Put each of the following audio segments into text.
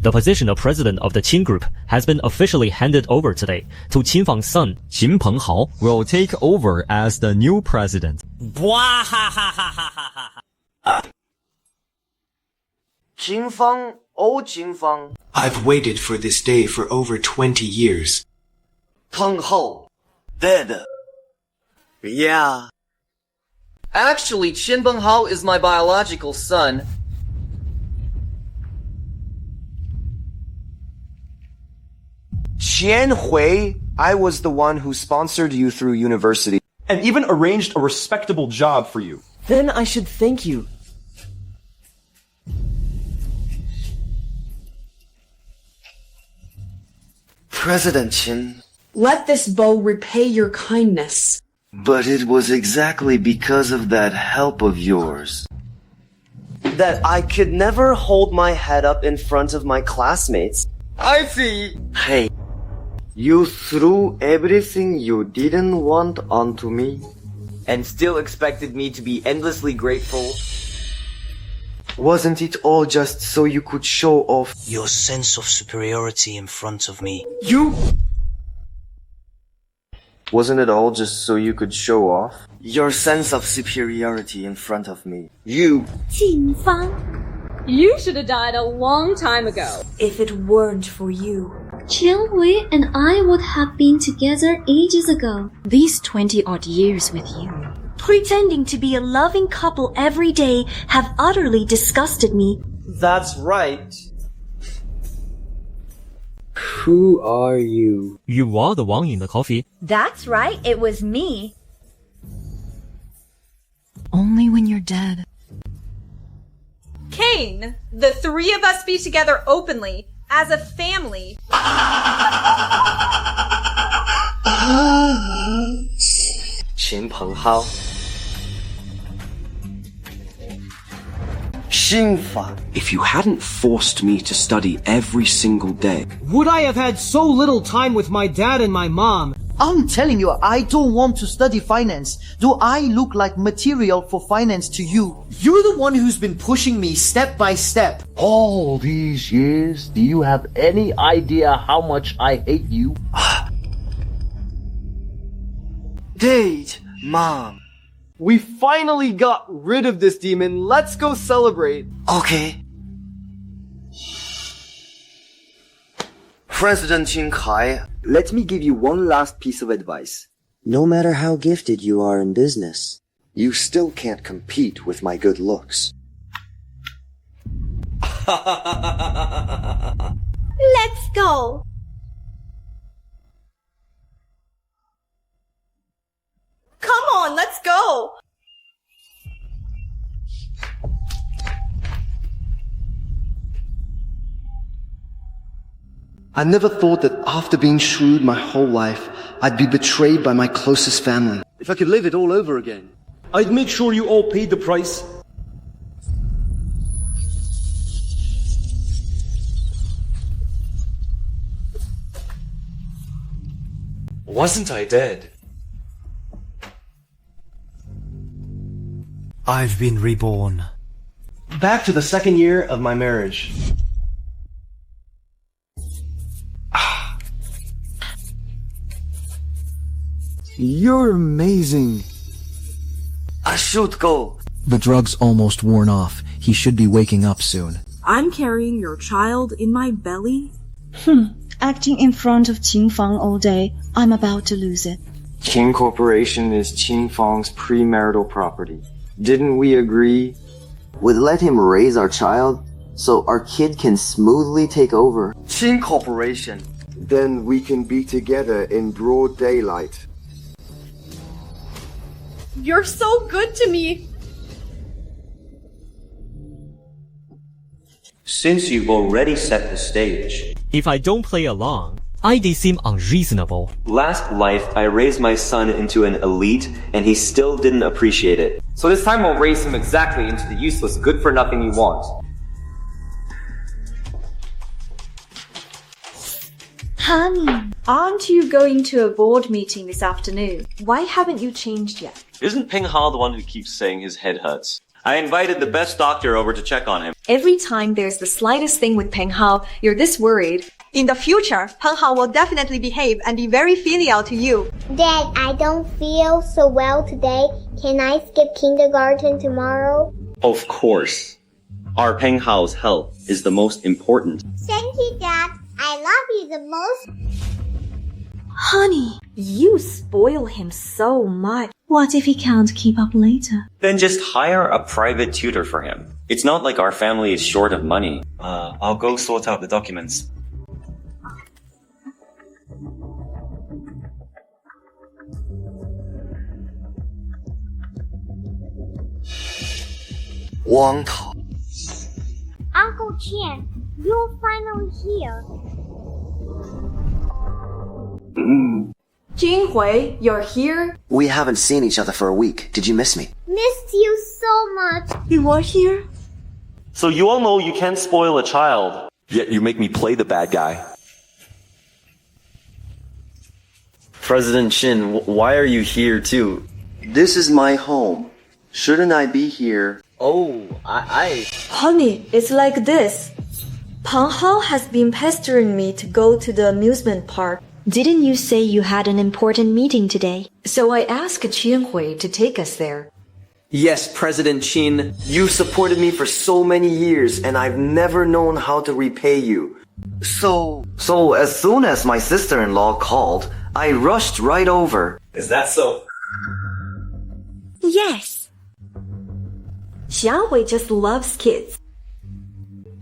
The position of president of the Qin Group has been officially handed over today to Qin Fang's son, Qin Penghao, will take over as the new president. Qin Fang, oh Qin Fang. I've waited for this day for over 20 years. Penghao, dead. Yeah. Actually, Qin Penghao is my biological son. Qian Hui, I was the one who sponsored you through university. And even arranged a respectable job for you. Then I should thank you. President Qin. Let this bow repay your kindness. But it was exactly because of that help of yours that I could never hold my head up in front of my classmates. I see. Hey, you threw everything you didn't want onto me and still expected me to be endlessly grateful. Wasn't it all just so you could show off your sense of superiority in front of me? You? Wasn't it all just so you could show off your sense of superiority in front of me? You. Qin Fang. You should have died a long time ago. If it weren't for you. Qian Hui and I would have been together ages ago. These 20-odd years with you. Pretending to be a loving couple every day have utterly disgusted me. That's right. Who are you? You are the Wang Ying the coffee. That's right, it was me. Only when you're dead. Kane, the three of us be together openly, as a family. Qin Penghao. Xinfa. If you hadn't forced me to study every single day, would I have had so little time with my dad and my mom? I'm telling you, I don't want to study finance. Do I look like material for finance to you? You're the one who's been pushing me step by step. All these years, do you have any idea how much I hate you? Dad, Mom. We finally got rid of this demon. Let's go celebrate. Okay. President Qin Kai, let me give you one last piece of advice. No matter how gifted you are in business, you still can't compete with my good looks. Let's go. Come on, let's go. I never thought that after being shrewd my whole life, I'd be betrayed by my closest family. If I could live it all over again, I'd make sure you all paid the price. Wasn't I dead? I've been reborn. Back to the second year of my marriage. You're amazing. I should go. The drug's almost worn off. He should be waking up soon. I'm carrying your child in my belly? Acting in front of Qin Fang all day, I'm about to lose it. Qin Corporation is Qin Fang's premarital property. Didn't we agree? We'd let him raise our child so our kid can smoothly take over. Qin Corporation. Then we can be together in broad daylight. You're so good to me. Since you've already set the stage. If I don't play along, I seem unreasonable. Last life, I raised my son into an elite, and he still didn't appreciate it. So this time we'll raise him exactly into the useless, good-for-nothing you want. Honey, aren't you going to a board meeting this afternoon? Why haven't you changed yet? Isn't Ping Ha the one who keeps saying his head hurts? I invited the best doctor over to check on him. Every time there's the slightest thing with Peng Hao, you're this worried. In the future, Peng Hao will definitely behave and be very filial to you. Dad, I don't feel so well today. Can I skip kindergarten tomorrow? Of course. Our Peng Hao's health is the most important. Thank you, Dad. I love you the most. Honey, you spoil him so much. What if he can't keep up later? Then just hire a private tutor for him. It's not like our family is short of money. I'll go sort out the documents. Wang Tao. Uncle Qian, you're finally here. Jinhui, you're here? We haven't seen each other for a week. Did you miss me? Missed you so much. You are here? So you all know you can't spoil a child, yet you make me play the bad guy. President Shin, why are you here too? This is my home. Shouldn't I be here? Oh, Honey, it's like this. Peng Hao has been pestering me to go to the amusement park. Didn't you say you had an important meeting today? So I asked Qianhui to take us there. Yes, President Qin. You supported me for so many years, and I've never known how to repay you. So as soon as my sister-in-law called, I rushed right over. Is that so? Yes. Xiaohui just loves kids.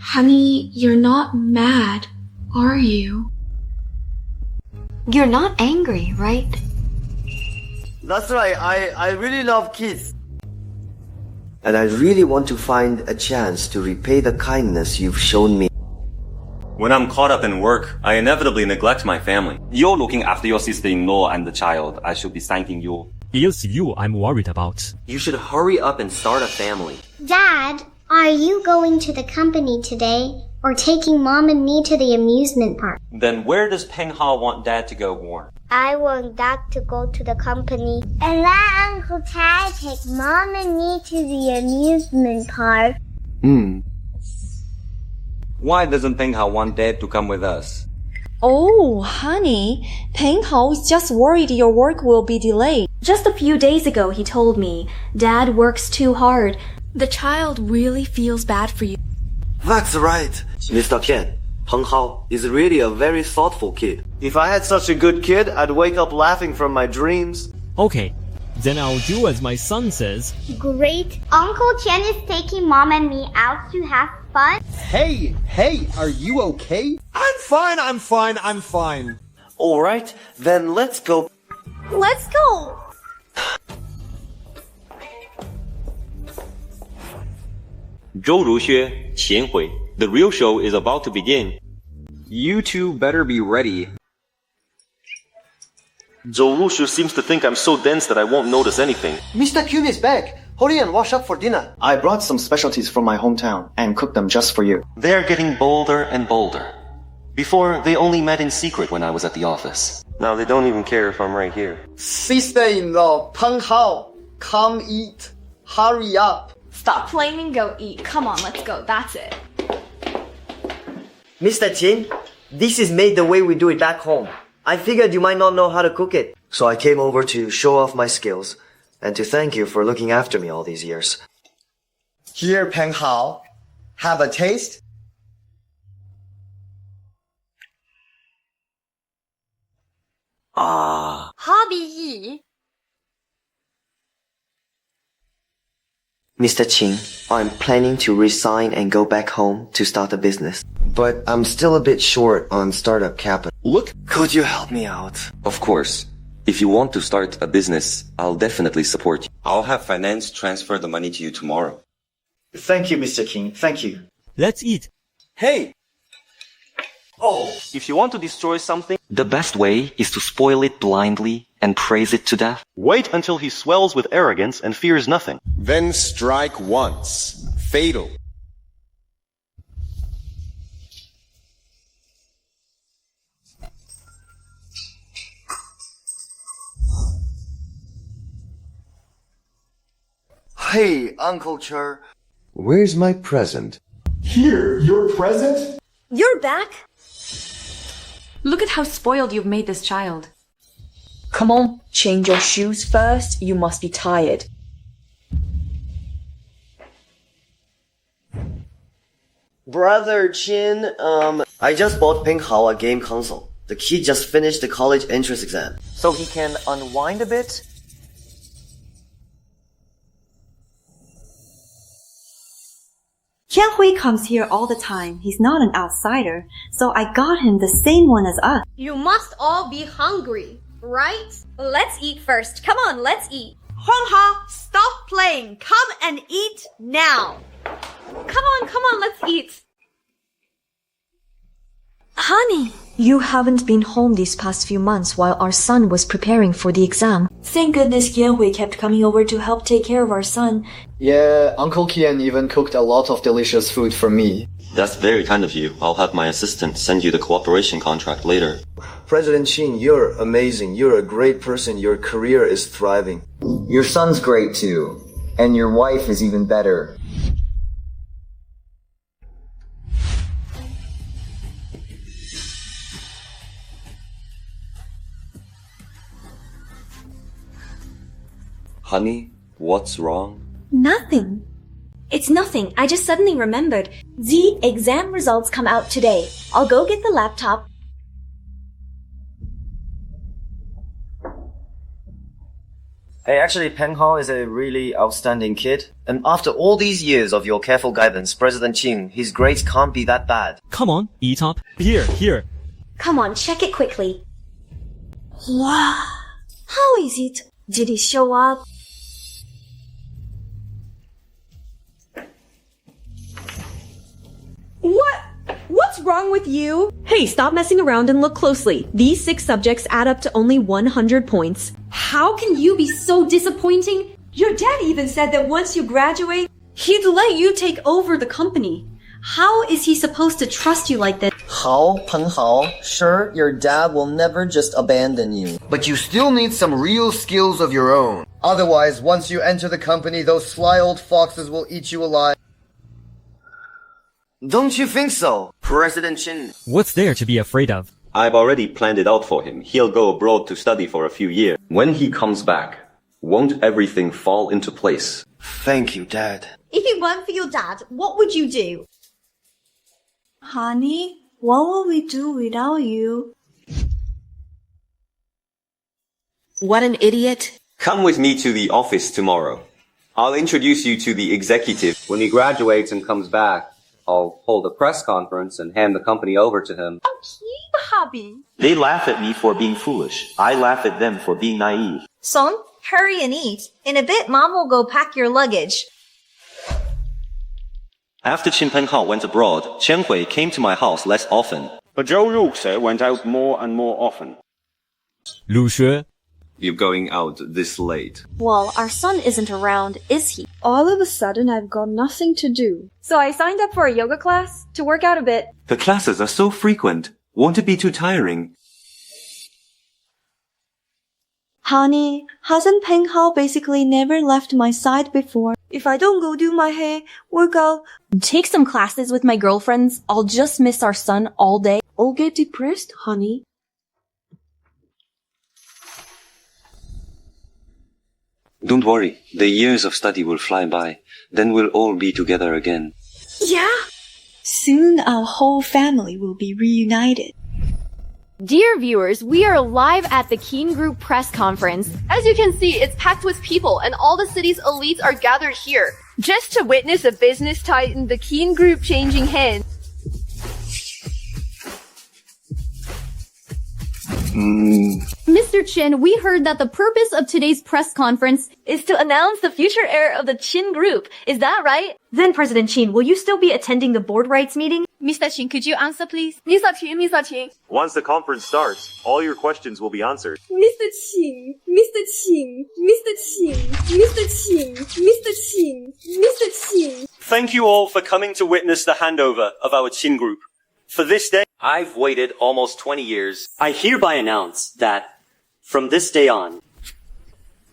Honey, you're not mad, are you? You're not angry, right? That's right, I really love kids. And I really want to find a chance to repay the kindness you've shown me. When I'm caught up in work, I inevitably neglect my family. You're looking after your sister-in-law and the child. I should be thanking you. It's you I'm worried about. You should hurry up and start a family. Dad, are you going to the company today? Or taking Mom and me to the amusement park? Then where does Peng Hao want Dad to go, Warren? I want Dad to go to the company. And let Uncle Tai take Mom and me to the amusement park. Why doesn't Peng Hao want Dad to come with us? Oh, honey, Peng Hao is just worried your work will be delayed. Just a few days ago, he told me, Dad works too hard. The child really feels bad for you. That's right. Mr. Qian, Peng Hao is really a very thoughtful kid. If I had such a good kid, I'd wake up laughing from my dreams. Okay, then I'll do as my son says. Great. Uncle Qian is taking Mom and me out to have fun. Hey, are you okay? I'm fine. Alright, then let's go. Let's go. Zhou Ruxue, Qianhui, the real show is about to begin. You two better be ready. Zhou Ruxue seems to think I'm so dense that I won't notice anything. Mr. Kyun is back. Hurry and wash up for dinner. I brought some specialties from my hometown and cooked them just for you. They're getting bolder and bolder. Before, they only met in secret when I was at the office. Now they don't even care if I'm right here. Sister-in-law, Peng Hao, come eat. Hurry up. Stop playing and go eat. Come on, let's go. That's it. Mr. Qin, this is made the way we do it back home. I figured you might not know how to cook it. So I came over to show off my skills and to thank you for looking after me all these years. Here, Peng Hao. Have a taste. Hobby Yi. Mr. Qin, I'm planning to resign and go back home to start a business. But I'm still a bit short on startup capital. Look, could you help me out? Of course. If you want to start a business, I'll definitely support you. I'll have finance transfer the money to you tomorrow. Thank you, Mr. Qin. Thank you. Let's eat. Hey! Oh, if you want to destroy something, The best way is to spoil it blindly and praise it to death. wait until he swells with arrogance and fears nothing. Then strike once. Fatal. Hey, Uncle Cher. Where's my present? Here, your present? You're back? Look at how spoiled you've made this child. Come on, change your shoes first. You must be tired. Brother Chin, I just bought Peng Hao a game console. The kid just finished the college entrance exam. So he can unwind a bit? Qianhui comes here all the time. He's not an outsider, so I got him the same one as us. You must all be hungry, right? Let's eat first. Come on, let's eat. Hongha, stop playing. Come and eat now. Come on, let's eat. Honey, you haven't been home these past few months while our son was preparing for the exam. Thank goodness Qianhui kept coming over to help take care of our son. Yeah, Uncle Qian even cooked a lot of delicious food for me. That's very kind of you. I'll have my assistant send you the cooperation contract later. President Qin, you're amazing. You're a great person. Your career is thriving. Your son's great too. And your wife is even better. Honey, what's wrong? Nothing. It's nothing. I just suddenly remembered. The exam results come out today. I'll go get the laptop. Hey, actually, Peng Hao is a really outstanding kid. And after all these years of your careful guidance, President Qin, his grades can't be that bad. Come on, E-Top. Here. Come on, check it quickly. Wow. How is it? Did he show up? What's wrong with you? Hey, stop messing around and look closely. These 6 subjects add up to only 100 points. How can you be so disappointing? Your dad even said that once you graduate, he'd let you take over the company. How is he supposed to trust you like that? Peng Hao, sure, your dad will never just abandon you. But you still need some real skills of your own. Otherwise, once you enter the company, those sly old foxes will eat you alive. Don't you think so, President Qin? What's there to be afraid of? I've already planned it out for him. He'll go abroad to study for a few years. When he comes back, won't everything fall into place? Thank you, Dad. If it weren't for your dad, what would you do? Honey, what will we do without you? What an idiot. Come with me to the office tomorrow. I'll introduce you to the executive. When he graduates and comes back, I'll hold a press conference and hand the company over to him. They laugh at me for being foolish. I laugh at them for being naive. Son, hurry and eat. In a bit, Mom will go pack your luggage. After Qin Peng Hao went abroad, Chen Hui came to my house less often. But Zhou Ruxe went out more and more often. Lu Xue. You're going out this late. Well, our son isn't around, is he? All of a sudden, I've got nothing to do. So I signed up for a yoga class to work out a bit. The classes are so frequent. Won't it be too tiring? Honey, hasn't Peng Hao basically never left my side before? If I don't go do my hair, work out, Take some classes with my girlfriends. I'll just miss our son all day. or get depressed, honey. Don't worry, the years of study will fly by. Then we'll all be together again. Yeah. Soon our whole family will be reunited. Dear viewers, we are live at the Keen Group press conference. As you can see, it's packed with people and all the city's elites are gathered here just to witness a business titan, the Keen Group, changing hands. Mr. Chin, we heard that the purpose of today's press conference is to announce the future heir of the Qin Group. Is that right? Then, President Qin, will you still be attending the board rights meeting? Mr. Qin, could you answer, please? Mr. Qin. Once the conference starts, all your questions will be answered. Mr. Qin, Mr. Qin, Mr. Qin, Mr. Qin, Mr. Qin, Mr. Qin. Thank you all for coming to witness the handover of our Qin Group. For this day, I've waited almost 20 years. I hereby announce that from this day on,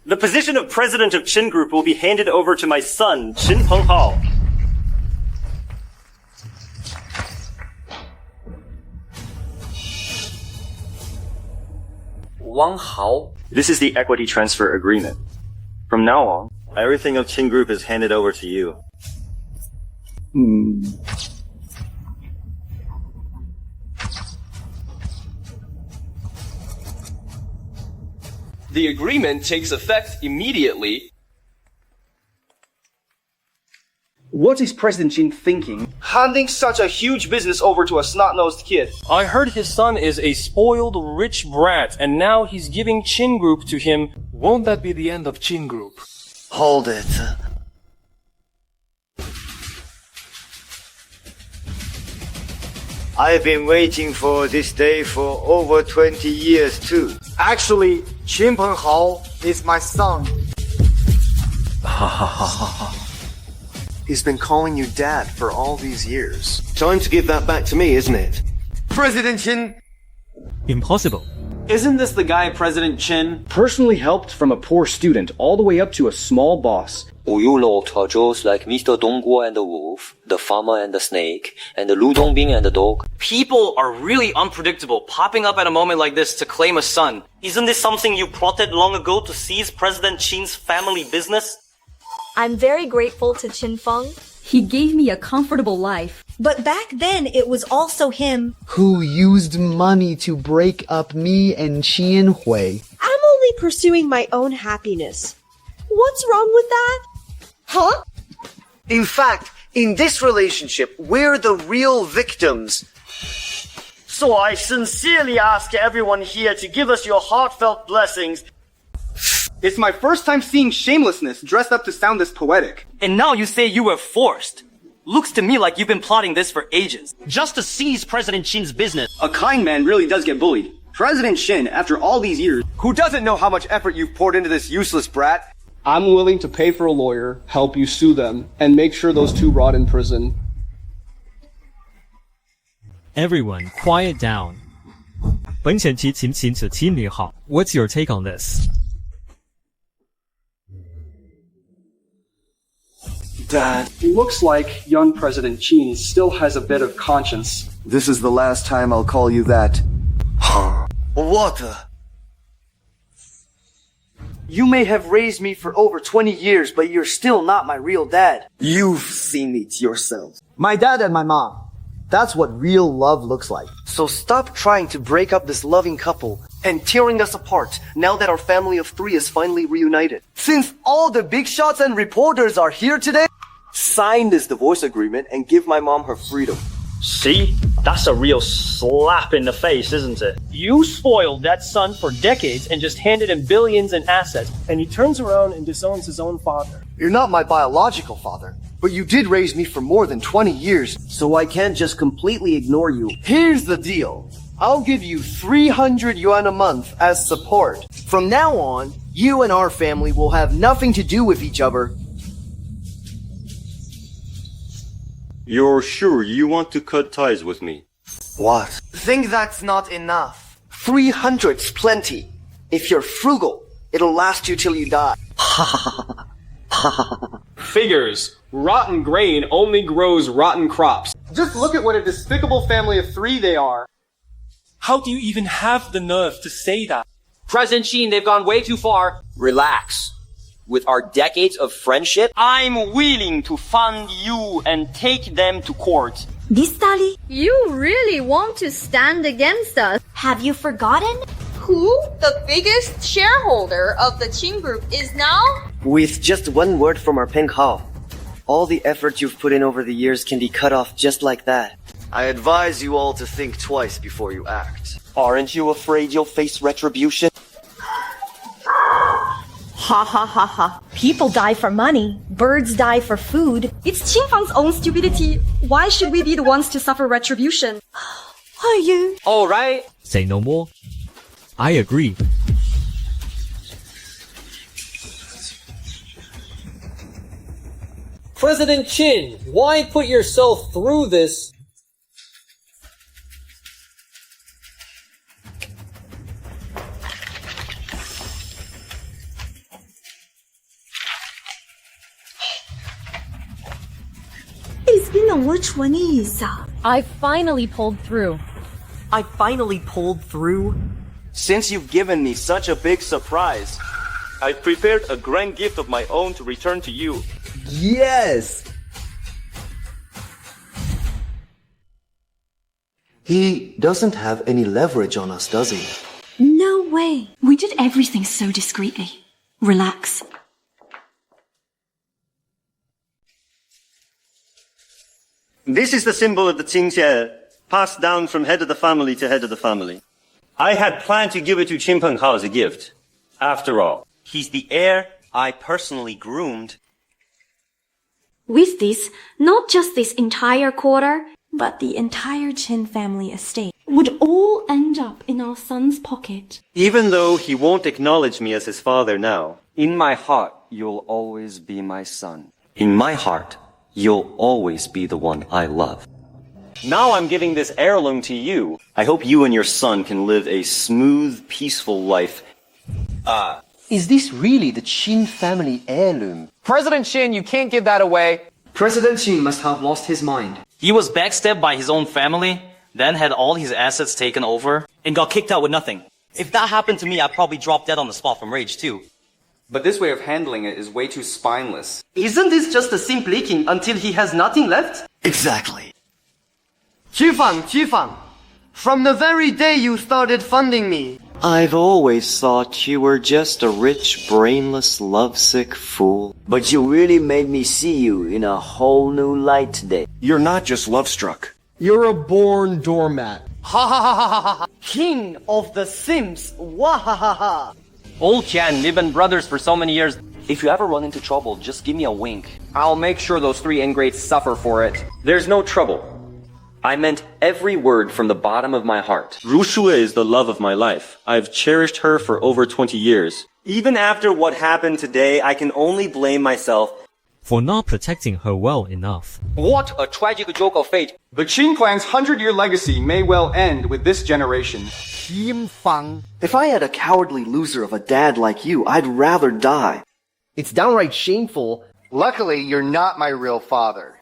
The position of president of Qin Group will be handed over to my son, Qin Penghao. Wang Hao. This is the equity transfer agreement. From now on, everything of Qin Group is handed over to you. The agreement takes effect immediately. What is President Jin thinking? Handing such a huge business over to a snot-nosed kid. I heard his son is a spoiled rich brat, and now he's giving Qin Group to him. Won't that be the end of Qin Group? Hold it. I've been waiting for this day for over 20 years too. Actually, Qin Penghao is my son. He's been calling you dad for all these years. Time to give that back to me, isn't it? President Qin! Impossible. Isn't this the guy President Qin personally helped from a poor student all the way up to a small boss? You know titles like Mr. Dongguo and the Wolf, the Farmer and the Snake, and the Lu Dongbing and the Dog. People are really unpredictable, popping up at a moment like this to claim a son. Isn't this something you plotted long ago to seize President Qin's family business? I'm very grateful to Qin Feng. He gave me a comfortable life. But back then, it was also him who used money to break up me and Qian Hui. I'm only pursuing my own happiness. What's wrong with that? Huh? In fact, in this relationship, we're the real victims. So I sincerely ask everyone here to give us your heartfelt blessings. It's my first time seeing shamelessness dressed up to sound this poetic. And now you say you were forced. Looks to me like you've been plotting this for ages. Just to seize President Qin's business. A kind man really does get bullied. President Qin, after all these years, who doesn't know how much effort you've poured into this useless brat? I'm willing to pay for a lawyer, help you sue them, and make sure those two rot in prison. Everyone, quiet down. 本选题请请此期你好. What's your take on this? Dad, looks like young President Qin still has a bit of conscience. This is the last time I'll call you that. Water. You may have raised me for over 20 years, but you're still not my real dad. You've seen it yourself. My dad and my mom. That's what real love looks like. So stop trying to break up this loving couple and tearing us apart now that our family of three is finally reunited. Since all the big shots and reporters are here today, sign this divorce agreement and give my mom her freedom. See? That's a real slap in the face, isn't it? You spoiled that son for decades and just handed him billions in assets, and he turns around and disowns his own father. You're not my biological father, but you did raise me for more than 20 years, so I can't just completely ignore you. Here's the deal. I'll give you 300 yuan a month as support. From now on, you and our family will have nothing to do with each other. You're sure you want to cut ties with me? What? Think that's not enough. 300's plenty. If you're frugal, it'll last you till you die. Figures. Rotten grain only grows rotten crops. Just look at what a despicable family of three they are. How do you even have the nerve to say that? President Qin, they've gone way too far. Relax. With our decades of friendship, I'm willing to fund you and take them to court. This Dali? You really want to stand against us? Have you forgotten? Who the biggest shareholder of the Qin Group is now? With just one word from our Penghao, all the effort you've put in over the years can be cut off just like that. I advise you all to think twice before you act. Aren't you afraid you'll face retribution? Ha ha ha ha. People die for money. Birds die for food. It's Qin Feng's own stupidity. Why should we be the ones to suffer retribution? Are you? All right. Say no more. I agree. President Qin, why put yourself through this? 懂我蠢的意思啊。 I finally pulled through. I finally pulled through. Since you've given me such a big surprise, I've prepared a grand gift of my own to return to you. Yes! He doesn't have any leverage on us, does he? No way. We did everything so discreetly. Relax. This is the symbol of the Qingxie, passed down from head of the family to head of the family. I had planned to give it to Qin Penghao as a gift. After all, he's the heir I personally groomed. With this, not just this entire quarter, but the entire Qin family estate would all end up in our son's pocket. Even though he won't acknowledge me as his father now, in my heart, you'll always be my son. In my heart, you'll always be the one I love. Now I'm giving this heirloom to you. I hope you and your son can live a smooth, peaceful life. Is this really the Qin family heirloom? President Qin, you can't give that away. President Qin must have lost his mind. He was backstabbed by his own family, then had all his assets taken over, and got kicked out with nothing. If that happened to me, I'd probably drop dead on the spot from rage too. But this way of handling it is way too spineless. Isn't this just a simp leaking until he has nothing left? Exactly. Qifang, from the very day you started funding me, I've always thought you were just a rich, brainless, lovesick fool. But you really made me see you in a whole new light today. You're not just love-struck. You're a born doormat. ha ha ha ha ha ha, king of the simps, wahahaha. Old Qian, we've been brothers for so many years. If you ever run into trouble, just give me a wink. I'll make sure those three ingrates suffer for it. There's no trouble. I meant every word from the bottom of my heart. Ru Shue is the love of my life. I've cherished her for over 20 years. Even after what happened today, I can only blame myself for not protecting her well enough. What a tragic joke of fate. The Qin clan's 100-year legacy may well end with this generation. If I had a cowardly loser of a dad like you, I'd rather die. It's downright shameful. Luckily, you're not my real father.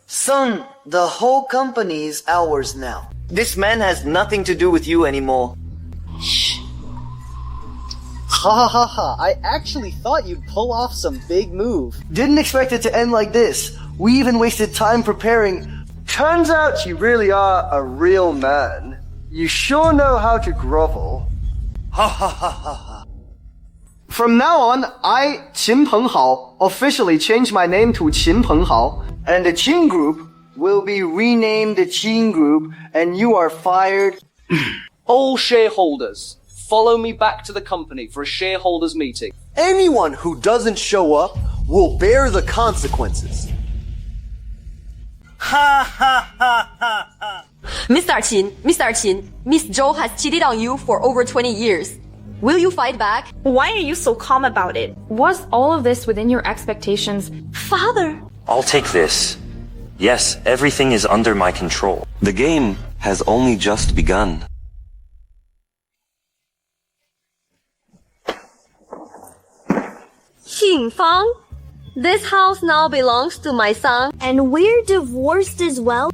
Son, the whole company is ours now. This man has nothing to do with you anymore. Shh. Ha ha ha ha, I actually thought you'd pull off some big move. Didn't expect it to end like this. We even wasted time preparing. Turns out you really are a real man. You sure know how to grovel. Ha ha ha ha ha. From now on, I, Qin Penghao, officially change my name to Qin Penghao. And the Qin Group will be renamed the Qin Group, and you are fired. All shareholders, follow me back to the company for a shareholders meeting. Anyone who doesn't show up will bear the consequences. Ha ha ha ha ha. Mr. Qin, Miss Zhou has cheated on you for over 20 years. Will you fight back? Why are you so calm about it? Was all of this within your expectations? Father! I'll take this. Yes, everything is under my control. The game has only just begun. Qingfang, this house now belongs to my son. And we're divorced as well?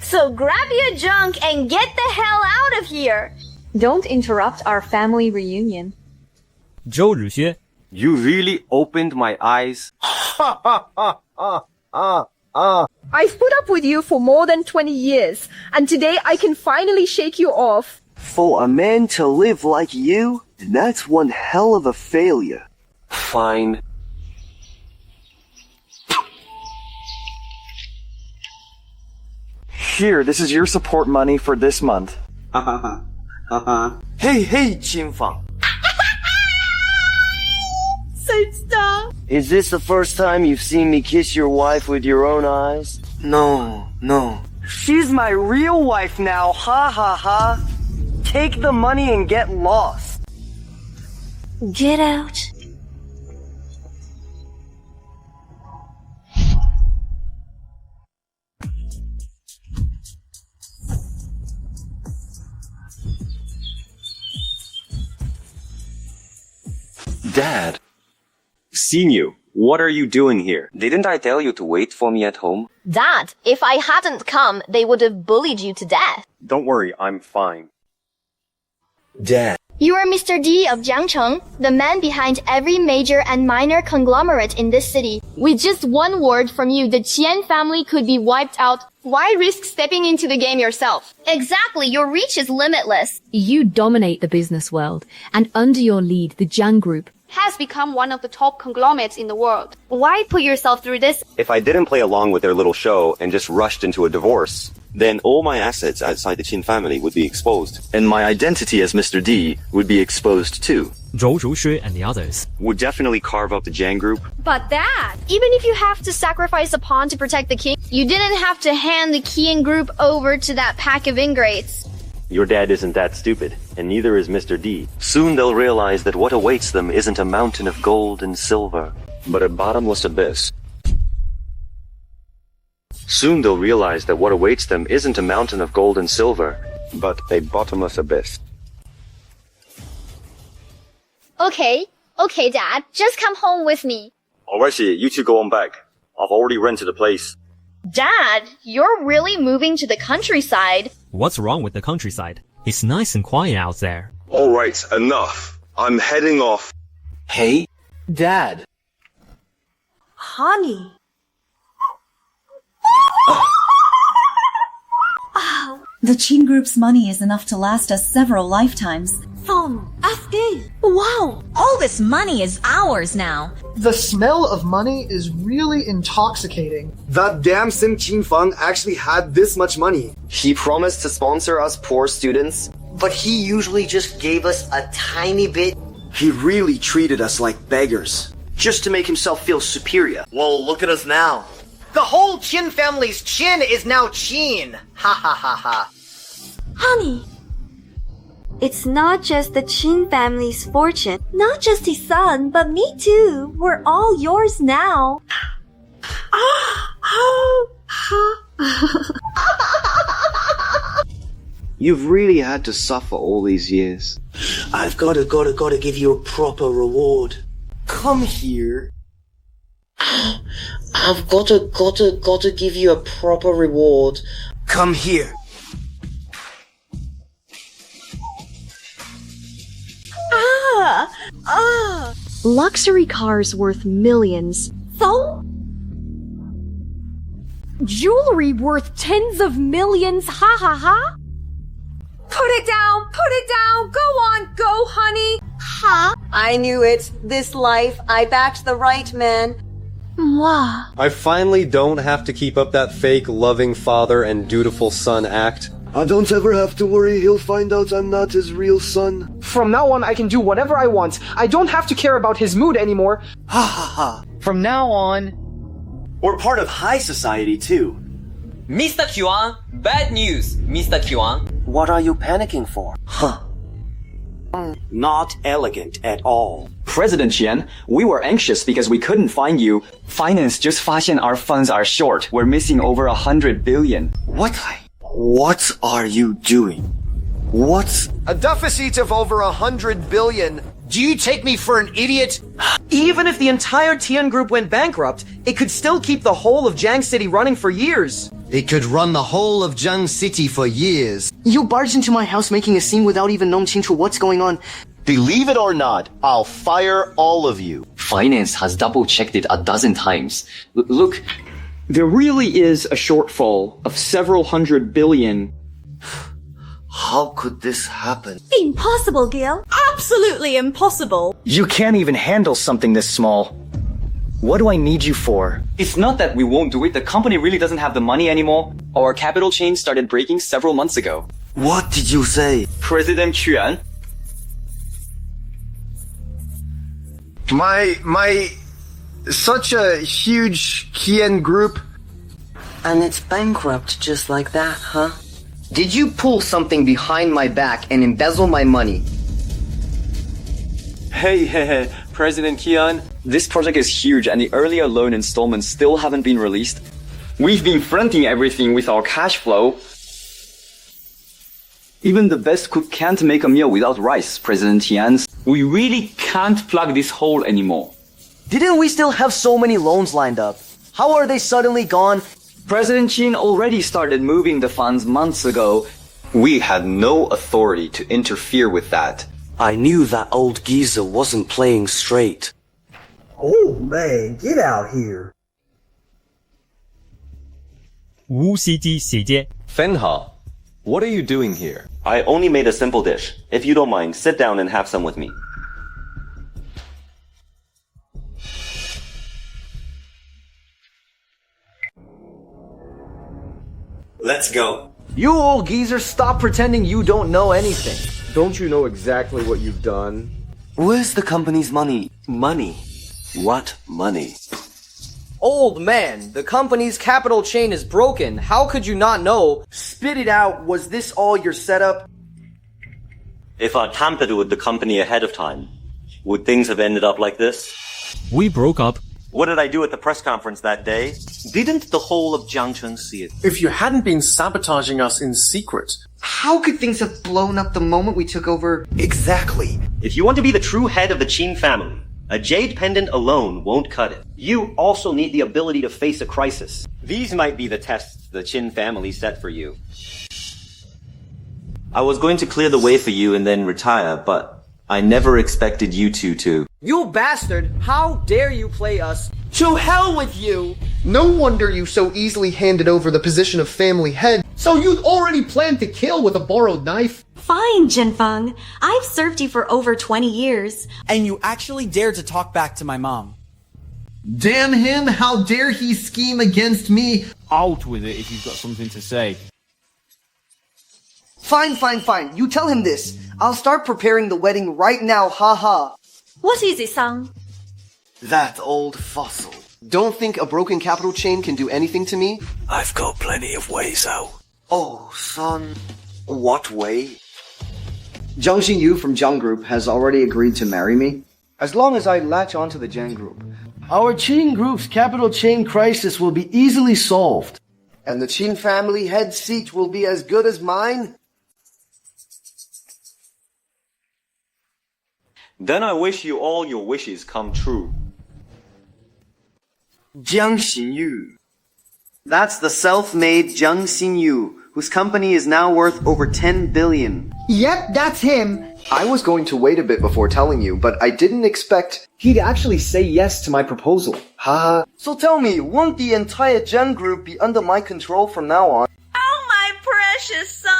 So grab your junk and get the hell out of here. Don't interrupt our family reunion. Zhou Rixue. You really opened my eyes. I've put up with you for more than 20 years, and today I can finally shake you off. For a man to live like you, that's one hell of a failure. Fine. Here, this is your support money for this month. Hey, Qinfang. Stop. Is this the first time you've seen me kiss your wife with your own eyes? No. She's my real wife now, ha ha ha. Take the money and get lost. Get out. Dad. Seen you. What are you doing here? Didn't I tell you to wait for me at home? Dad, if I hadn't come, they would have bullied you to death. Don't worry, I'm fine. Dad. You are Mr. D of Jiangcheng, the man behind every major and minor conglomerate in this city. With just one word from you, the Qian family could be wiped out. Why risk stepping into the game yourself? Exactly, your reach is limitless. You dominate the business world, and under your lead, the Jiang Group Has become one of the top conglomerates in the world. Why put yourself through this? If I didn't play along with their little show and just rushed into a divorce, then all my assets outside the Qin family would be exposed. And my identity as Mr. D would be exposed too. Zhou Rushui and the others would definitely carve up the Jiang Group. But Dad, even if you have to sacrifice a pawn to protect the king, you didn't have to hand the Qian group over to that pack of ingrates. Your dad isn't that stupid, and neither is Mr. D. Soon they'll realize that what awaits them isn't a mountain of gold and silver, but a bottomless abyss. Soon they'll realize that what awaits them isn't a mountain of gold and silver, but a bottomless abyss. Okay, Dad, just come home with me. Alright, you two go on back. I've already rented a place. Dad, you're really moving to the countryside. What's wrong with the countryside? It's nice and quiet out there. Alright, enough. I'm heading off. Hey, Dad. Honey. The Qin Group's money is enough to last us several lifetimes. Wow! All this money is ours now. The smell of money is really intoxicating. That damn Sim Qin Fang actually had this much money. He promised to sponsor us poor students, but he usually just gave us a tiny bit. He really treated us like beggars, just to make himself feel superior. Well, look at us now. The whole Qin family's chin is now Qin. Ha ha ha ha. Honey. It's not just the Qin family's fortune. Not just his son, but me too. We're all yours now. You've really had to suffer all these years. I've gotta give you a proper reward. Come here. I've gotta give you a proper reward. Come here. Luxury cars worth millions. So? Jewelry worth tens of millions. Ha ha ha. Put it down, go on, go honey. Ha! I knew it. This life, I backed the right man. Mwah. I finally don't have to keep up that fake loving father and dutiful son act. I don't ever have to worry he'll find out I'm not his real son. From now on, I can do whatever I want. I don't have to care about his mood anymore. Ha ha ha. From now on, we're part of high society too. Mr. Qian, bad news, Mr. Qian. What are you panicking for? Huh. Not elegant at all. President Qian, we were anxious because we couldn't find you. Finance just 发现 our funds are short. We're missing over 100 billion. What are you doing? What? A deficit of over 100 billion. Do you take me for an idiot? Even if the entire Tian Group went bankrupt, it could still keep the whole of Jiang City running for years. It could run the whole of Jiang City for years. You barged into my house making a scene without even knowing what's going on. Believe it or not, I'll fire all of you. Finance has double-checked it a dozen times. Look, there really is a shortfall of several hundred billion. How could this happen? Impossible, Gil. Absolutely impossible. You can't even handle something this small. What do I need you for? It's not that we won't do it. The company really doesn't have the money anymore. Our capital chain started breaking several months ago. What did you say? President Qian. Such a huge Qian group. And it's bankrupt just like that, huh? Did you pull something behind my back and embezzle my money? Hey, President Qian. This project is huge and the earlier loan installments still haven't been released. We've been fronting everything with our cash flow. Even the best cook can't make a meal without rice, President Qian. We really can't plug this hole anymore. Didn't we still have so many loans lined up? How are they suddenly gone? President Qin already started moving the funds months ago. We had no authority to interfere with that. I knew that old geezer wasn't playing straight. Oh man, get out here. 无司机时间 Fenha, what are you doing here? I only made a simple dish. If you don't mind, sit down and have some with me. Let's go. You old geezer, stop pretending you don't know anything. Don't you know exactly what you've done? Where's the company's money? Money? What money? Old man, the company's capital chain is broken. How could you not know? Spit it out. Was this all your setup? If I'd tampered with the company ahead of time, would things have ended up like this? We broke up. What did I do at the press conference that day? Didn't the whole of Jiangcheng see it? If you hadn't been sabotaging us in secret, how could things have blown up the moment we took over? Exactly. If you want to be the true head of the Qin family, a jade pendant alone won't cut it. You also need the ability to face a crisis. These might be the tests the Qin family set for you. I was going to clear the way for you and then retire, but I never expected you two to. You bastard! How dare you play us? To hell with you! No wonder you so easily handed over the position of family head. So you'd already planned to kill with a borrowed knife? Fine, Jinfeng. I've served you for over 20 years. And you actually dared to talk back to my mom. Damn him! How dare he scheme against me! Out with it if you've got something to say. Fine. You tell him this. I'll start preparing the wedding right now, haha. What is it, son? That old fossil. Don't think a broken capital chain can do anything to me? I've got plenty of ways out. Oh, son. What way? Zhang Xinyu from Jiang Group has already agreed to marry me, as long as I latch onto the Jiang Group. Our Qin Group's capital chain crisis will be easily solved. And the Qin family head seat will be as good as mine? Then I wish you all your wishes come true. Jiang Xinyu. That's the self-made Jiang Xinyu, whose company is now worth over 10 billion. Yep, that's him. I was going to wait a bit before telling you, but I didn't expect he'd actually say yes to my proposal. Haha. So tell me, won't the entire Gen Group be under my control from now on? Oh, my precious son!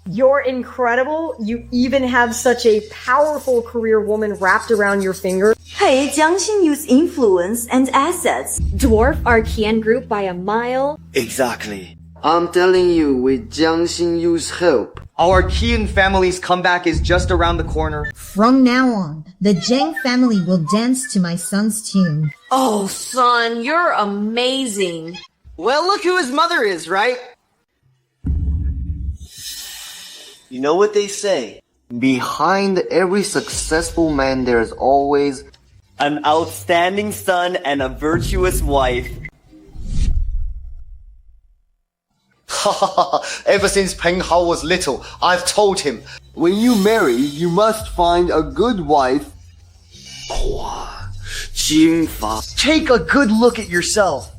You're incredible. You even have such a powerful career woman wrapped around your finger. Hey, Jiang Xinyu's influence and assets dwarf our Qian group by a mile. Exactly. I'm telling you, with Jiang Xinyu's help, our Qian family's comeback is just around the corner. From now on, the Zhang family will dance to my son's tune. Oh, son, you're amazing. Well, look who his mother is, right? You know what they say? Behind every successful man there's always an outstanding son and a virtuous wife. Ever since Peng Hao was little, I've told him, when you marry, you must find a good wife. Take a good look at yourself.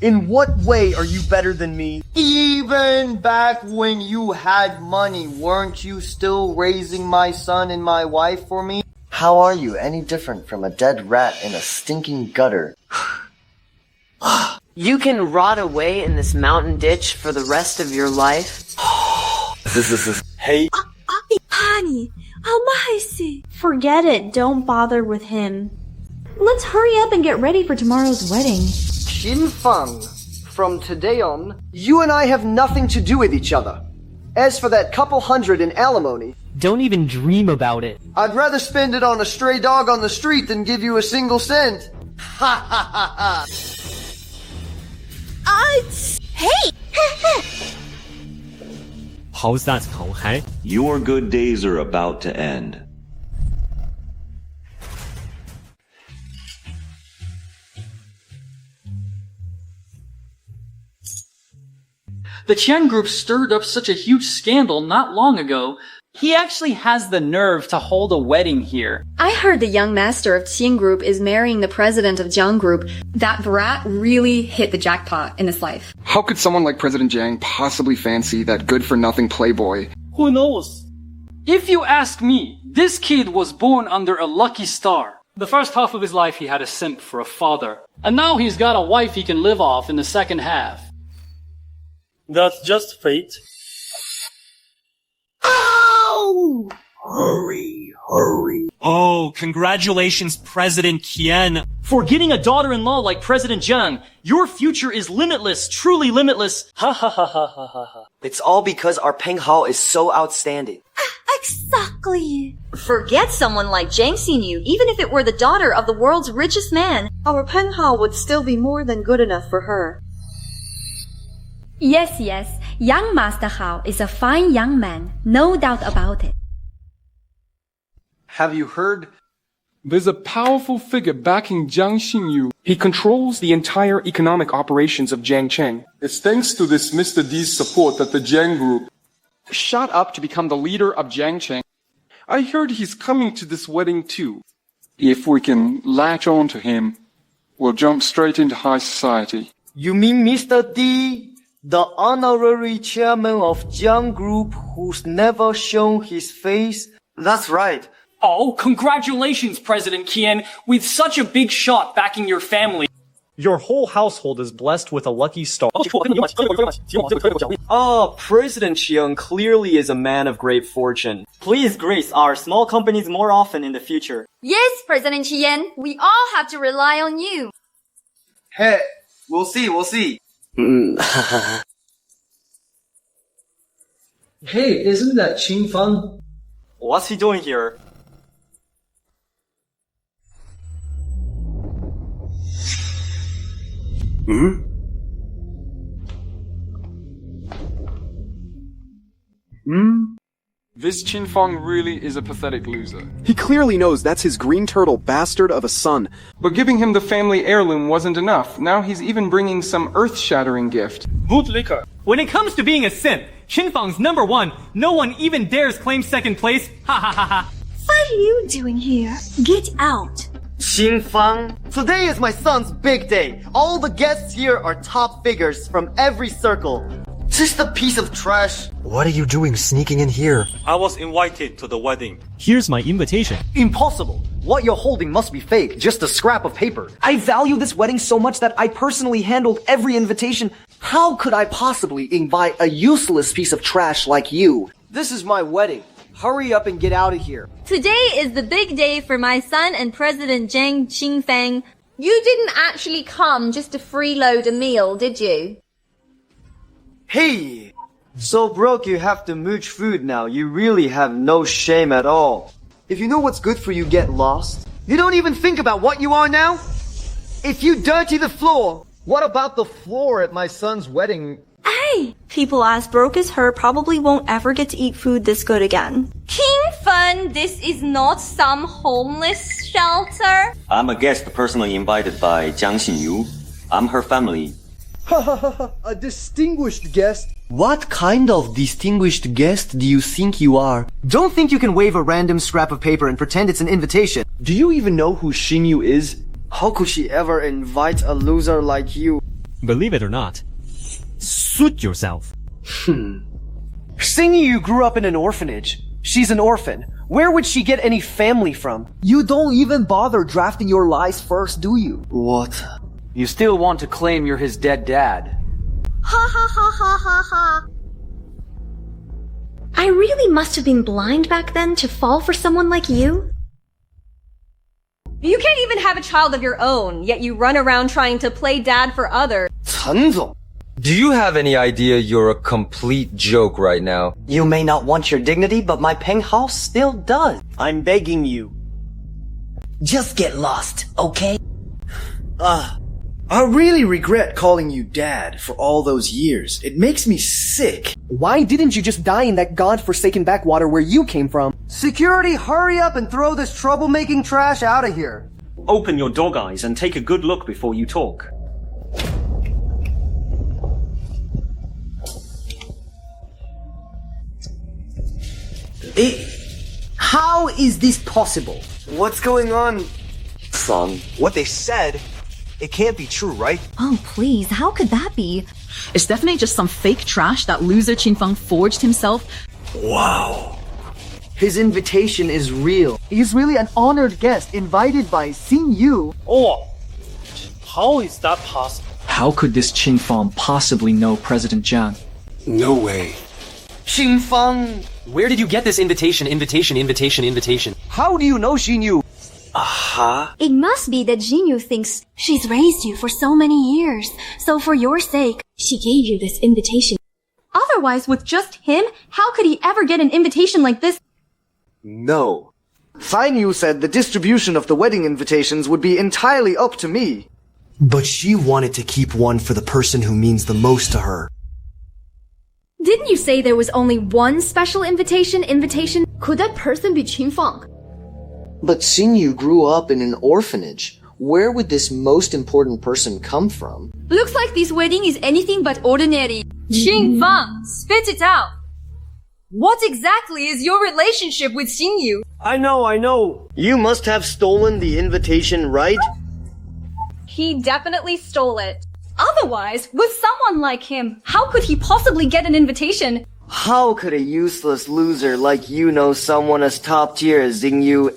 In what way are you better than me? Even back when you had money, weren't you still raising my son and my wife for me? How are you any different from a dead rat in a stinking gutter? You can rot away in this mountain ditch for the rest of your life. Hey. Honey, forget it. Don't bother with him. Let's hurry up and get ready for tomorrow's wedding. Jinfeng, from today on, you and I have nothing to do with each other. As for that couple hundred in alimony, don't even dream about it. I'd rather spend it on a stray dog on the street than give you a single cent. Ha ha ha ha. Hey! How's that, Hong Hai? Your good days are about to end. The Qian Group stirred up such a huge scandal not long ago. He actually has the nerve to hold a wedding here. I heard the young master of Qin Group is marrying the president of Jiang Group. That brat really hit the jackpot in his life. How could someone like President Jiang possibly fancy that good-for-nothing playboy? Who knows? If you ask me, this kid was born under a lucky star. The first half of his life he had a simp for a father. And now he's got a wife he can live off in the second half. That's just fate. Oh! Hurry. Oh, congratulations, President Qian. For getting a daughter-in-law like President Jiang, your future is limitless, truly limitless. Ha ha ha ha ha ha ha. It's all because our Peng Hao is so outstanding. Exactly. Forget someone like Jiang Xinyu. Even if it were the daughter of the world's richest man, our Peng Hao would still be more than good enough for her. Yes, young Master Hao is a fine young man, no doubt about it. Have you heard? There's a powerful figure backing Jiang Xinyu. He controls the entire economic operations of Jiangcheng. It's thanks to this Mr. D's support that the Jiang Group shot up to become the leader of Jiangcheng. I heard he's coming to this wedding too. If we can latch on to him, we'll jump straight into high society. You mean Mr. D, the honorary chairman of Jiang Group who's never shown his face? That's right. Oh, congratulations, President Qian, with such a big shot backing your family. Your whole household is blessed with a lucky star. President Qian clearly is a man of great fortune. Please grace our small companies more often in the future. Yes, President Qian, we all have to rely on you. Hey, we'll see. Hey, isn't that Qin Fang? What's he doing here? This Qin Fang really is a pathetic loser. He clearly knows that's his green turtle bastard of a son. But giving him the family heirloom wasn't enough. Now he's even bringing some earth-shattering gift. Bootlicker. When it comes to being a simp, Qin Fang's #1. No one even dares claim second place. Ha ha ha ha. What are you doing here? Get out. Qin Fang, today is my son's big day. All the guests here are top figures from every circle. Just a piece of trash. What are you doing sneaking in here? I was invited to the wedding. Here's my invitation. Impossible. What you're holding must be fake, just a scrap of paper. I value this wedding so much that I personally handled every invitation. How could I possibly invite a useless piece of trash like you? This is my wedding. Hurry up and get out of here. Today is the big day for my son and President Jiang Qingfang. You didn't actually come just to freeload a meal, did you? Hey! So broke you have to mooch food now. You really have no shame at all. If you know what's good for you, get lost. You don't even think about what you are now? If you dirty the floor, what about the floor at my son's wedding? Hey! People as broke as her probably won't ever get to eat food this good again. King Fun, this is not some homeless shelter. I'm a guest personally invited by Jiang Xinyu. I'm her family. A distinguished guest? What kind of distinguished guest do you think you are? Don't think you can wave a random scrap of paper and pretend it's an invitation. Do you even know who Xinyu is? How could she ever invite a loser like you? Believe it or not, suit yourself. Xinyu grew up in an orphanage. She's an orphan. Where would she get any family from? You don't even bother drafting your lies first, do you? What? You still want to claim you're his dead dad. Ha ha ha ha ha ha. I really must have been blind back then to fall for someone like you. You can't even have a child of your own, yet you run around trying to play dad for others. Do you have any idea you're a complete joke right now? You may not want your dignity, but my Peng Hao still does. I'm begging you. Just get lost, okay? I really regret calling you dad for all those years. It makes me sick. Why didn't you just die in that godforsaken backwater where you came from? Security, hurry up and throw this troublemaking trash out of here. Open your dog eyes and take a good look before you talk. How is this possible? What's going on? Son, what they said, it can't be true, right? Oh, please, how could that be? It's definitely just some fake trash that loser Qinfeng forged himself. Wow. His invitation is real. He's really an honored guest invited by Xin Yu. Oh, how is that possible? How could this Qinfeng possibly know President Jiang? No way. Qinfeng. Where did you get this invitation? How do you know Xin Yu? It must be that Jinyu thinks she's raised you for so many years. So for your sake, she gave you this invitation. Otherwise, with just him, how could he ever get an invitation like this? No. Xin Yu said the distribution of the wedding invitations would be entirely up to me. But she wanted to keep one for the person who means the most to her. Didn't you say there was only one special invitation? Could that person be Qinfeng? But Xin Yu grew up in an orphanage. Where would this most important person come from? Looks like this wedding is anything but ordinary. Qinfeng, spit it out! What exactly is your relationship with Xin Yu? I know. You must have stolen the invitation, right? He definitely stole it. Otherwise, with someone like him, how could he possibly get an invitation? How could a useless loser like you know someone as top tier as Xingyu,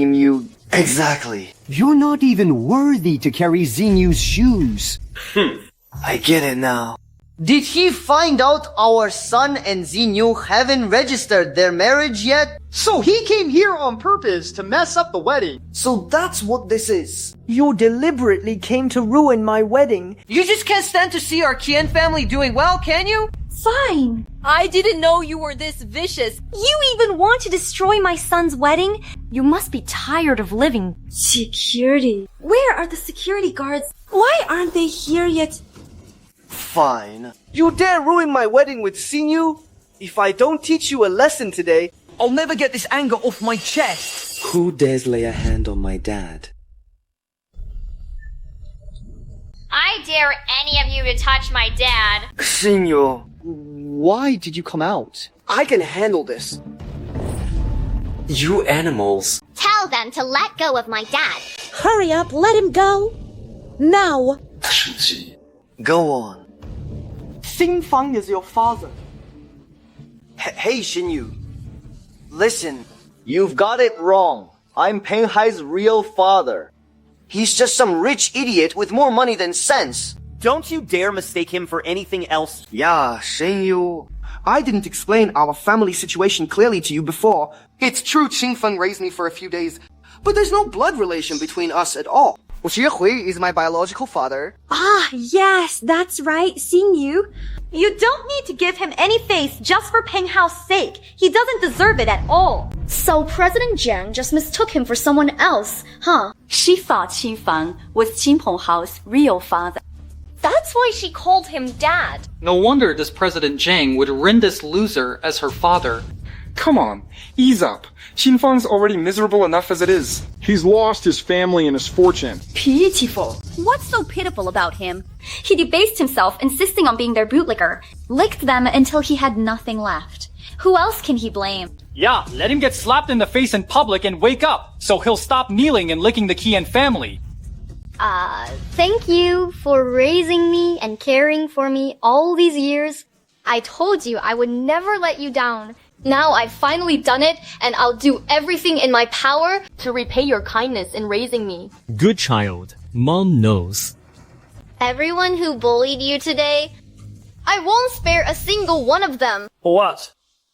Mu? Exactly. You're not even worthy to carry Xingyu's shoes. I get it now. Did he find out our son and Xinyu haven't registered their marriage yet? So he came here on purpose to mess up the wedding. So that's what this is. You deliberately came to ruin my wedding. You just can't stand to see our Qian family doing well, can you? Fine. I didn't know you were this vicious. You even want to destroy my son's wedding? You must be tired of living. Security. Where are the security guards? Why aren't they here yet? Fine. You dare ruin my wedding with Xinyu? If I don't teach you a lesson today, I'll never get this anger off my chest. who dares lay a hand on my dad? I dare any of you to touch my dad. Xinyu. Why did you come out? I can handle this. You animals. Tell them to let go of my dad. Hurry up, let him go. Now. Go on. Xinfeng is your father. Hey, Xinyu. Listen, you've got it wrong. I'm Peng Hai's real father. He's just some rich idiot with more money than sense. Don't you dare mistake him for anything else. Yeah, Xinyu. I didn't explain our family situation clearly to you before. It's true Qingfeng raised me for a few days, but there's no blood relation between us at all. Xiehui is my biological father. Ah, yes, that's right, Xingyu. You don't need to give him any face just for Peng Hao's sake. He doesn't deserve it at all. So President Jiang just mistook him for someone else, huh? She thought Qinfeng was Qin Peng Hao's real father. That's why she called him dad. No wonder this President Jiang would rend this loser as her father. Come on, ease up. Qinfeng's already miserable enough as it is. He's lost his family and his fortune. Pitiful. What's so pitiful about him? He debased himself, insisting on being their bootlicker, licked them until he had nothing left. Who else can he blame? Yeah, let him get slapped in the face in public and wake up, so he'll stop kneeling and licking the Qian family. Thank you for raising me and caring for me all these years. I told you I would never let you down. Now I've finally done it, and I'll do everything in my power to repay your kindness in raising me. Good child. Mom knows. Everyone who bullied you today, I won't spare a single one of them. What?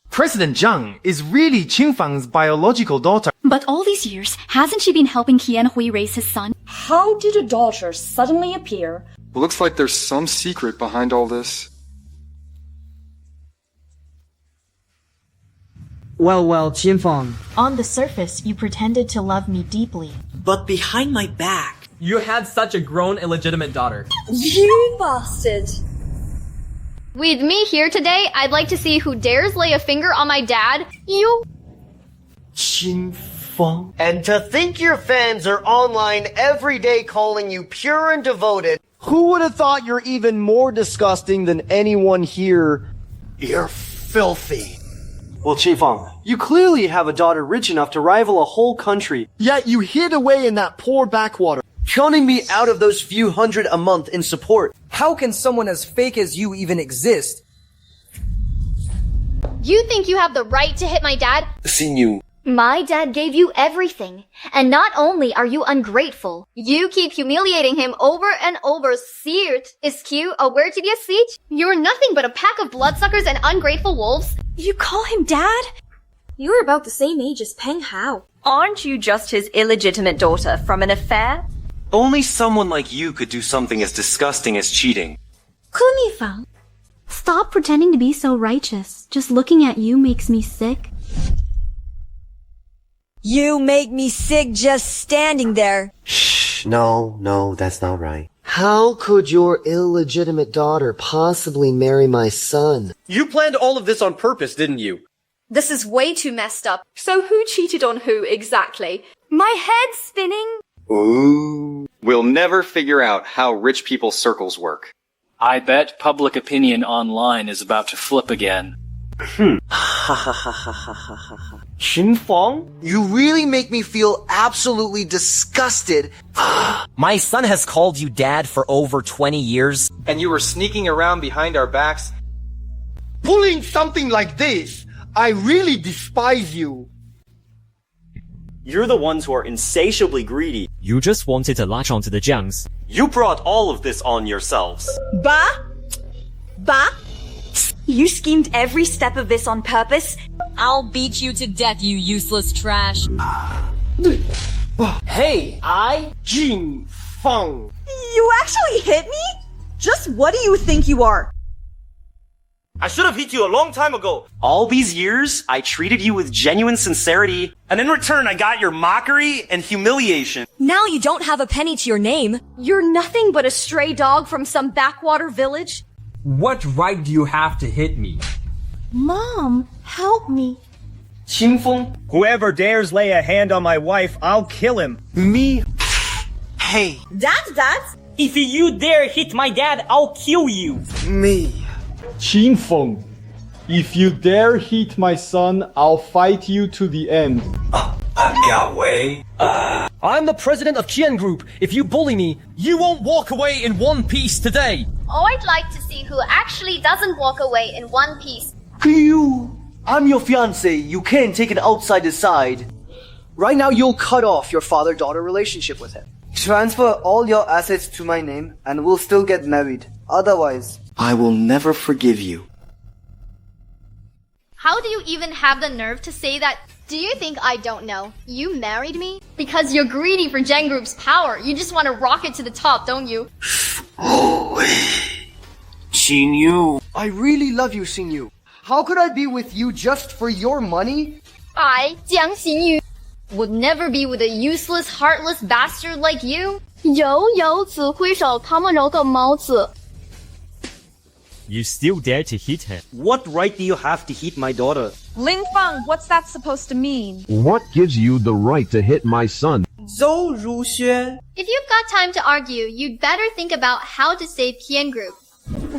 President Zhang is really Qingfeng's biological daughter. But all these years, hasn't she been helping Qian Hui raise his son? How did a daughter suddenly appear? Looks like there's some secret behind all this. Well, Qinfeng. On the surface, you pretended to love me deeply. But behind my back, you had such a grown, illegitimate daughter. You bastard! With me here today, I'd like to see who dares lay a finger on my dad. You. Qinfeng. And to think your fans are online every day calling you pure and devoted. Who would have thought you're even more disgusting than anyone here? You're filthy. Well, Qifeng, you clearly have a daughter rich enough to rival a whole country, yet you hid away in that poor backwater, counting me out of those few hundred a month in support. How can someone as fake as you even exist? You think you have the right to hit my dad? Xinyu. My dad gave you everything. And not only are you ungrateful, you keep humiliating him over and over. Siirt, is Q a word to be a speech? You're nothing but a pack of bloodsuckers and ungrateful wolves. You call him dad? You're about the same age as Peng Hao. Aren't you just his illegitimate daughter from an affair? Only someone like you could do something as disgusting as cheating. Kunifang, stop pretending to be so righteous. Just looking at you makes me sick. You make me sick just standing there. Shh, no, that's not right. How could your illegitimate daughter possibly marry my son? You planned all of this on purpose, didn't you? This is way too messed up. So who cheated on who exactly? My head's spinning. Ooh. We'll never figure out how rich people's circles work. I bet public opinion online is about to flip again. Qinfeng? You really make me feel absolutely disgusted. My son has called you dad for over 20 years. And you were sneaking around behind our backs. Pulling something like this, I really despise you. You're the ones who are insatiably greedy. You just wanted to latch onto the Jiangs. You brought all of this on yourselves. Ba? You schemed every step of this on purpose? I'll beat you to death, you useless trash. Hey, Qinfeng. You actually hit me? Just what do you think you are? I should have hit you a long time ago. All these years, I treated you with genuine sincerity, and in return, I got your mockery and humiliation. Now you don't have a penny to your name. You're nothing but a stray dog from some backwater village. What right do you have to hit me? Mom, help me. Qinfeng? Whoever dares lay a hand on my wife, I'll kill him. Me? Hey. Dad? If you dare hit my dad, I'll kill you. Me. Qinfeng, if you dare hit my son, I'll fight you to the end. I'm the president of Qian Group. If you bully me, you won't walk away in one piece today. Oh, I'd like to see who actually doesn't walk away in one piece. I'm your fiance. You can't take an outsider's side. Right now, you'll cut off your father-daughter relationship with him. Transfer all your assets to my name, and we'll still get married. Otherwise, I will never forgive you. How do you even have the nerve to say that? Do you think I don't know? You married me? Because you're greedy for Gen Group's power. You just want to rocket to the top, don't you? Xinyu. I really love you, Xinyu. How could I be with you just for your money? I, Jiang Xinyu, would never be with a useless, heartless bastard like you. 友友子挥手，他们揉个毛子。 You still dare to hit her? What right do you have to hit my daughter? Lingfeng, what's that supposed to mean? What gives you the right to hit my son? Zhou Ruxue. If you've got time to argue, you'd better think about how to save Qian Group.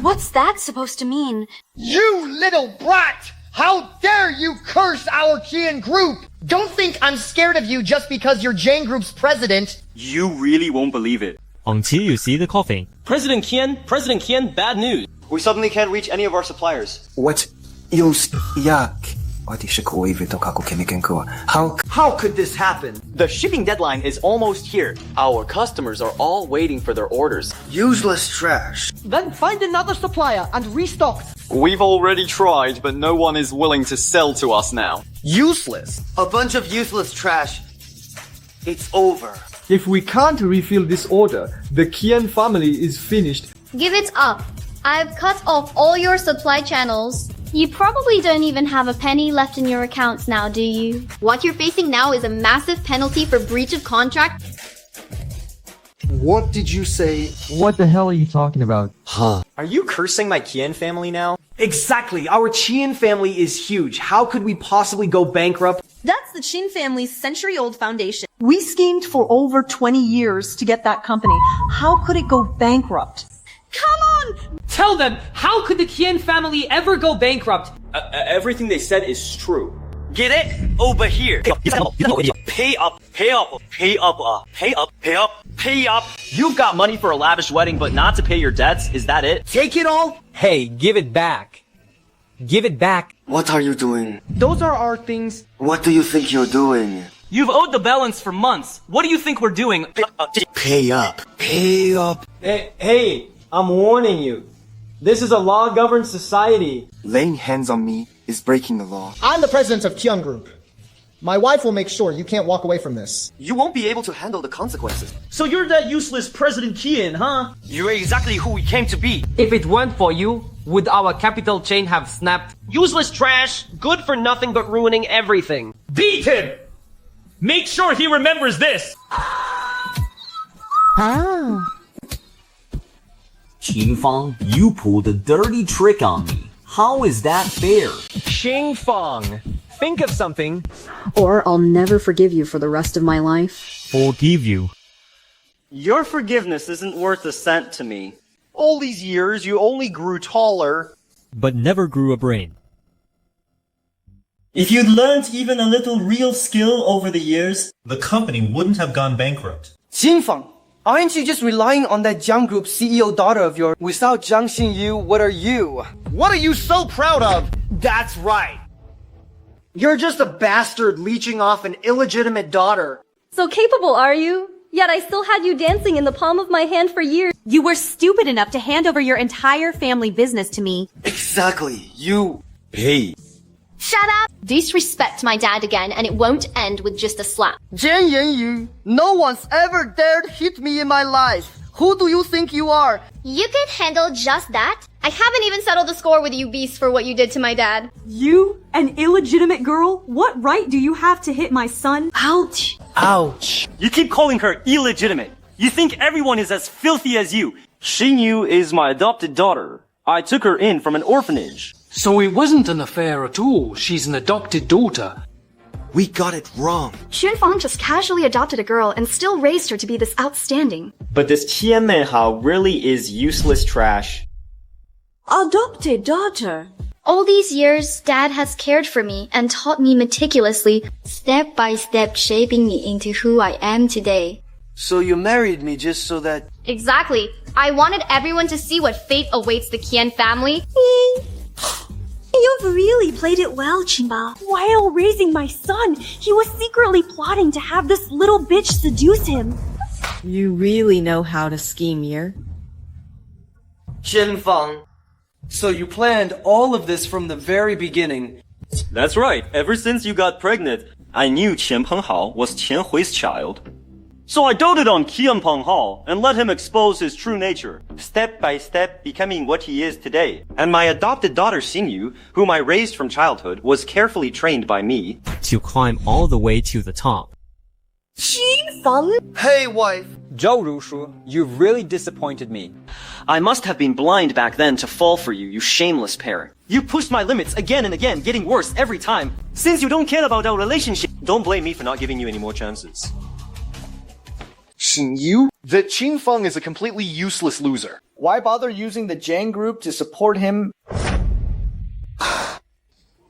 What's that supposed to mean? You little brat! How dare you curse our Qian Group! Don't think I'm scared of you just because you're Jane Group's president. You really won't believe it. Until you see the coffin. President Qian, bad news. We suddenly can't reach any of our suppliers. What? How could this happen? The shipping deadline is almost here. Our customers are all waiting for their orders. Useless trash. Then find another supplier and restock. We've already tried, but no one is willing to sell to us now. Useless. A bunch of useless trash. It's over. If we can't refill this order, the Qian family is finished. Give it up. I've cut off all your supply channels. You probably don't even have a penny left in your accounts now, do you? What you're facing now is a massive penalty for breach of contract. What did you say? What the hell are you talking about? Are you cursing my Qian family now? Exactly. Our Qian family is huge. How could we possibly go bankrupt? That's the Qin family's century-old foundation. We schemed for over 20 years to get that company. How could it go bankrupt? Come on! Tell them, how could the Qian family ever go bankrupt? Everything they said is true. Get it? Over here. Pay up. Pay up. Pay up. Pay up. Pay up. Pay up. You've got money for a lavish wedding, but not to pay your debts? Is that it? Take it all? Hey, give it back. Give it back. What are you doing? Those are our things. What do you think you're doing? You've owed the balance for months. What do you think we're doing? Pay up. Pay up. Hey, I'm warning you. This is a law-governed society. Laying hands on me is breaking the law. I'm the president of Kian Group. My wife will make sure you can't walk away from this. You won't be able to handle the consequences. So you're that useless President Kian, huh? You're exactly who we came to be. If it weren't for you, would our capital chain have snapped? Useless trash, good for nothing but ruining everything. Beat him! Make sure he remembers this! Qin Fang, you pulled a dirty trick on me. How is that fair? Xing Fang, think of something. Or I'll never forgive you for the rest of my life. Forgive you. Your forgiveness isn't worth a cent to me. All these years, you only grew taller. But never grew a brain. If you'd learned even a little real skill over the years, the company wouldn't have gone bankrupt. Qin Fang, aren't you just relying on that Jiang Group CEO daughter of yours? Without Jiang Xinyu, what are you? What are you so proud of? That's right. You're just a bastard leeching off an illegitimate daughter. So capable, are you? Yet I still had you dancing in the palm of my hand for years. You were stupid enough to hand over your entire family business to me. Exactly. You pay. Shut up! Disrespect my dad again, and it won't end with just a slap. Jian Yanyu, no one's ever dared hit me in my life. Who do you think you are? You can handle just that? I haven't even settled the score with you beasts for what you did to my dad. You, an illegitimate girl? What right do you have to hit my son? Ouch. Ouch. You keep calling her illegitimate. You think everyone is as filthy as you. Xinyu is my adopted daughter. I took her in from an orphanage. So it wasn't an affair at all. She's an adopted daughter. We got it wrong. Xun Fang just casually adopted a girl and still raised her to be this outstanding. But this Qian Menhao really is useless trash. Adopted daughter. All these years, Dad has cared for me and taught me meticulously, step by step shaping me into who I am today. So you married me just so that... Exactly. I wanted everyone to see what fate awaits the Qian family. You've really played it well, Qinbao. While raising my son, he was secretly plotting to have this little bitch seduce him. You really know how to scheme here. Qin Fang, so you planned all of this from the very beginning. That's right. Ever since you got pregnant, I knew Qian Penghao was Qian Hui's child. So I doted on Qian Penghao and let him expose his true nature, step by step becoming what he is today. And my adopted daughter Xinyu, whom I raised from childhood, was carefully trained by me to climb all the way to the top. Qin Fang? Hey, wife. Zhou Rushu, you've really disappointed me. I must have been blind back then to fall for you, you shameless parent. You pushed my limits again and again, getting worse every time. Since you don't care about our relationship, don't blame me for not giving you any more chances. Xinyu? That Qin Fang is a completely useless loser. Why bother using the Jiang Group to support him?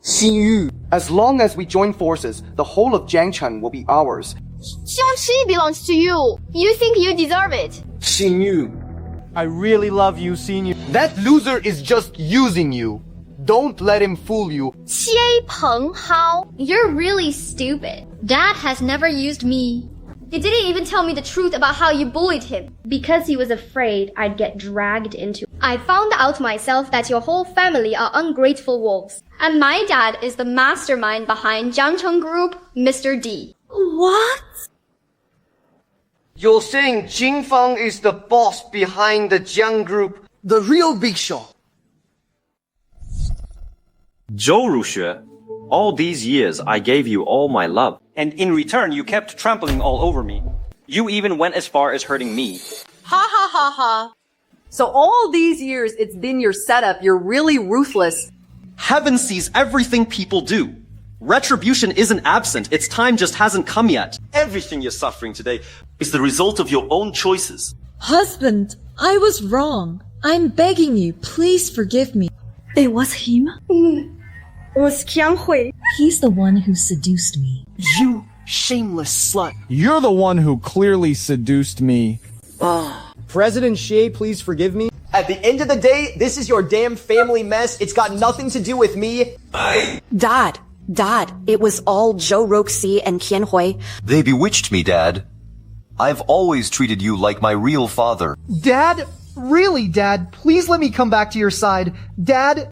Xinyu, as long as we join forces, the whole of Jiangchen will be ours. Jiangxi belongs to you. You think you deserve it. Xinyu, I really love you, Xinyu. That loser is just using you. Don't let him fool you. Qie Penghao, you're really stupid. Dad has never used me. He didn't even tell me the truth about how you bullied him, because he was afraid I'd get dragged into it. I found out myself that your whole family are ungrateful wolves, and my dad is the mastermind behind Jiangcheng Group, Mr. D. What? You're saying Qin Fang is the boss behind the Jiang Group, the real big shot? Zhou Ruxue, all these years I gave you all my love, and in return you kept trampling all over me. You even went as far as hurting me. Ha ha ha ha. So all these years it's been your setup. You're really ruthless. Heaven sees everything people do. Retribution isn't absent, its time just hasn't come yet. Everything you're suffering today is the result of your own choices. Husband, I was wrong. I'm begging you, please forgive me. It was him? was Qian Hui. He's the one who seduced me. You shameless slut. You're the one who clearly seduced me. President Xi, please forgive me. At the end of the day, this is your damn family mess. It's got nothing to do with me. Dad, it was all Zhou Roxi and Qian Hui. They bewitched me, Dad. I've always treated you like my real father. Dad? Really, Dad? Please let me come back to your side. Dad?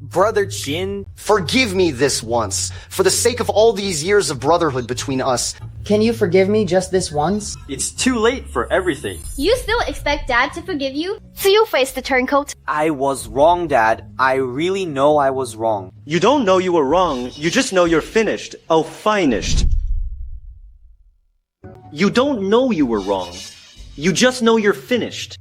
Brother Qin, forgive me this once, for the sake of all these years of brotherhood between us. Can you forgive me just this once? It's too late for everything. You still expect Dad to forgive you? So you face the turncoat. I was wrong, Dad. I really know I was wrong. You don't know you were wrong, you just know you're finished. Oh, finished. You don't know you were wrong. You just know you're finished.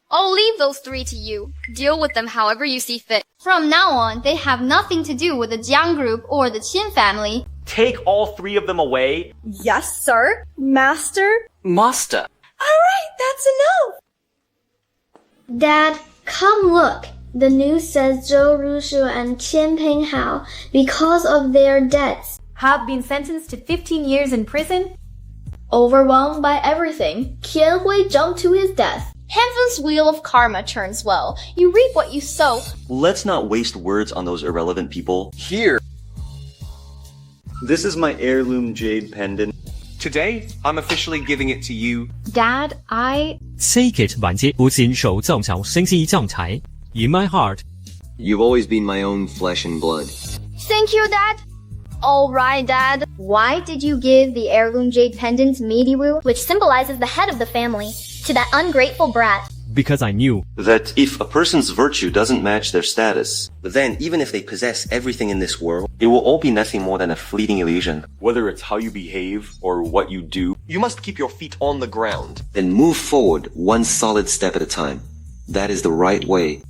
I'll leave those three to you. Deal with them however you see fit. From now on, they have nothing to do with the Jiang group or the Qin family. Take all three of them away. Yes, sir. Master? Master. Alright, that's enough. Dad, come look. The news says Zhou Rushu and Qian Penghao, because of their debts, have been sentenced to 15 years in prison. Overwhelmed by everything, Qian Hui jumped to his death. Heaven's wheel of karma turns well. You reap what you sow. Let's not waste words on those irrelevant people. Here. This is my heirloom jade pendant. Today, I'm officially giving it to you. Dad, Take it 晚节无亲手造桥星期一将才 In my heart. You've always been my own flesh and blood. Thank you, Dad. Alright, Dad. Why did you give the heirloom jade pendant Midiwu, which symbolizes the head of the family, to that ungrateful brat? Because I knew that if a person's virtue doesn't match their status, then even if they possess everything in this world, it will all be nothing more than a fleeting illusion. Whether it's how you behave or what you do, You must keep your feet on the ground. Then move forward one solid step at a time. That is the right way.